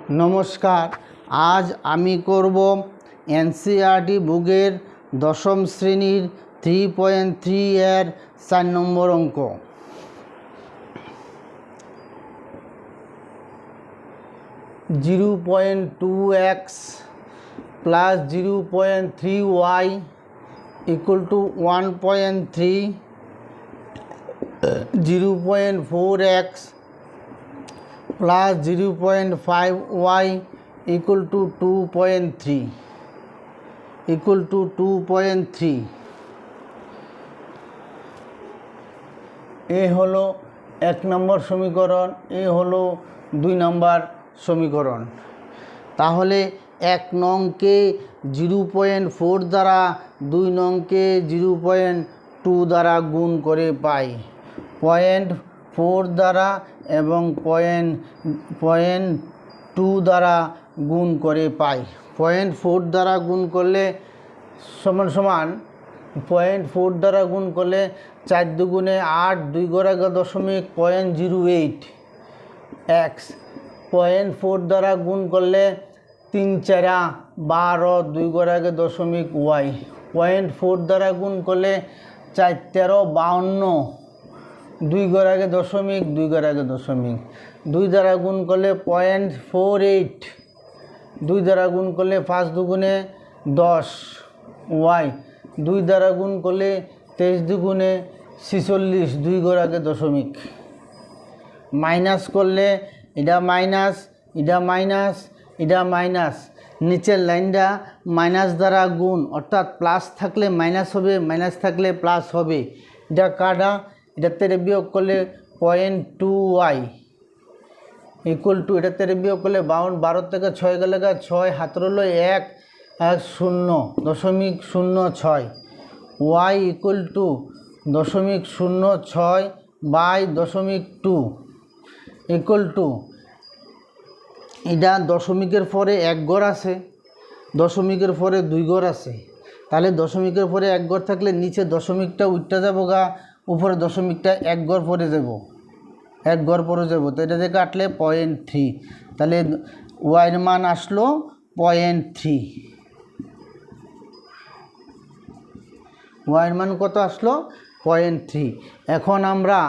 নমস্কার, আজ আমি করব এনসিইআরটি বুকের দশম শ্রেণীর 3.3 এর 4 নম্বর অঙ্ক। (0.2x plus 0.3y equal to 1.3, 0.4x plus 0.5y equal to 2.3 এ হলো 1 নম্বর সমীকরণ, এ হলো 2 নম্বর সমীকরণ। তাহলে 1 নংকে 0.4 দ্বারা 2 নংকে 0.2 দ্বারা গুণ করে পাই 0.4 দ্বারা এবং 0.2 দ্বারা গুণ করে পাই। 0.4 দ্বারা গুণ করলে সমান 0.4 দ্বারা গুণ করলে 4 দুগুণে 8, 2 ঘরে 0.08 x। 0.4 দ্বারা গুণ করলে 3 4 12, 2 ঘরে 0.y। 0.4 দ্বারা গুণ করলে 4 13 52, 2 ঘরে 0.2 ঘরে 0.2 দ্বারা গুণ করলে 0.48, 2 দ্বারা গুণ করলে 5 দুগুণে 10 y। 2 দ্বারা গুণ করলে 23 দুগুণে 46, 2 ঘরে 0.। মাইনাস করলে এটা মাইনাস, এটা মাইনাস, এটা মাইনাস, নিচের লাইনটা মাইনাস দ্বারা গুণ, অর্থাৎ প্লাস থাকলে মাইনাস হবে, মাইনাস থাকলে প্লাস হবে। এটা কাটা, এটার থেকে বিয়োগ করলে 0.2y ইকুয়াল টু, এটার থেকে বিয়োগ করলে 12 থেকে 6 গেলে 6, হাত রইল 1 0.06 y equal to 0.06 by 0.2 equal to, এটা দশমিকের পরে 1 ঘর আছে, দশমিকের পরে 2 ঘর আছে। তাহলে দশমিকের পরে 1 ঘর থাকলে নিচে দশমিকটা উঠতে যাব গা, উপরে দশমিকটা 1 ঘর পরে যাব, 1 ঘর পরে যাব। তো এটা থেকে কাটলে 0.3, তাহলে ওয়াইয়ের মান আসলো 0.3। ওয়াইয়ের মান কত আসলো? 0.3। এখন আমরা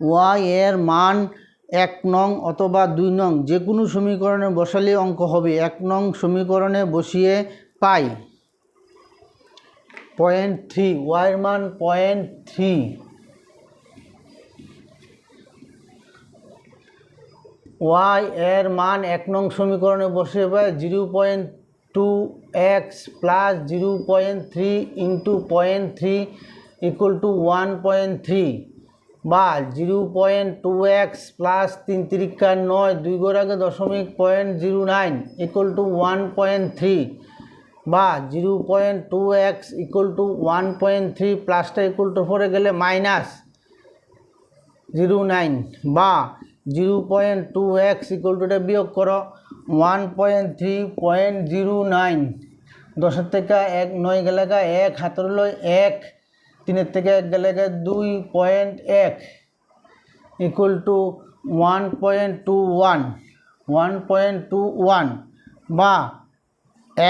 ওয়াই এর মান 1 নং অথবা 2 নং যে কোনো সমীকরণে বসালে অঙ্ক হবে। 1 নং সমীকরণে বসিয়ে পাই 0.3, ওয়াইয়ের মান 0.3। ওয়াই এর মান 1 নং সমীকরণে বসিয়ে পাই 0.2x plus 0.3 into 0.3 equal to 1.3 বা 0.2x প্লাস 3 3 9, 2 ঘর 0.09 ইকুয়াল টু 1.3 বা 0.2x ইকুয়াল টু 1.3 প্লাসটা ইকুয়াল টু 4 গেলে মাইনাস 0.9 বা 0.2x ইকুয়াল টু, এটা বিয়োগ করো 1.3.09, 10 থেকে 1 9 গেলে 1, হাত রইল 1, 3 থেকে 1 গেলে 2.1 ইকুয়াল টু 1.21 বা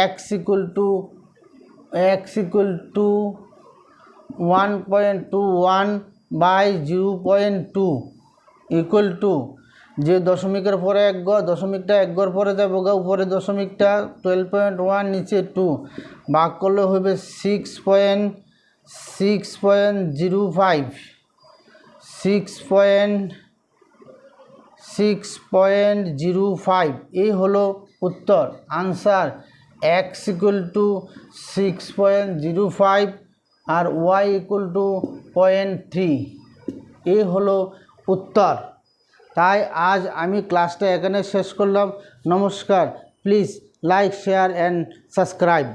x equal to 1.21 by 0.2 equal to, যে দশমিকের পরে 1 ঘর, দশমিকটা 1 ঘর পরে যাবো গা, উপরে দশমিকটা 12.1, নিচে 2, ভাগ করলে হবে 6.05। এই হলো উত্তর, আনসার। x ইকুয়াল টু 6.05 আর y ইকুয়াল টু 0.3, এই হলো উত্তর। তাই আজ আমি ক্লাসটা এখানে শেষ করলাম। নমস্কার, please like, share and subscribe.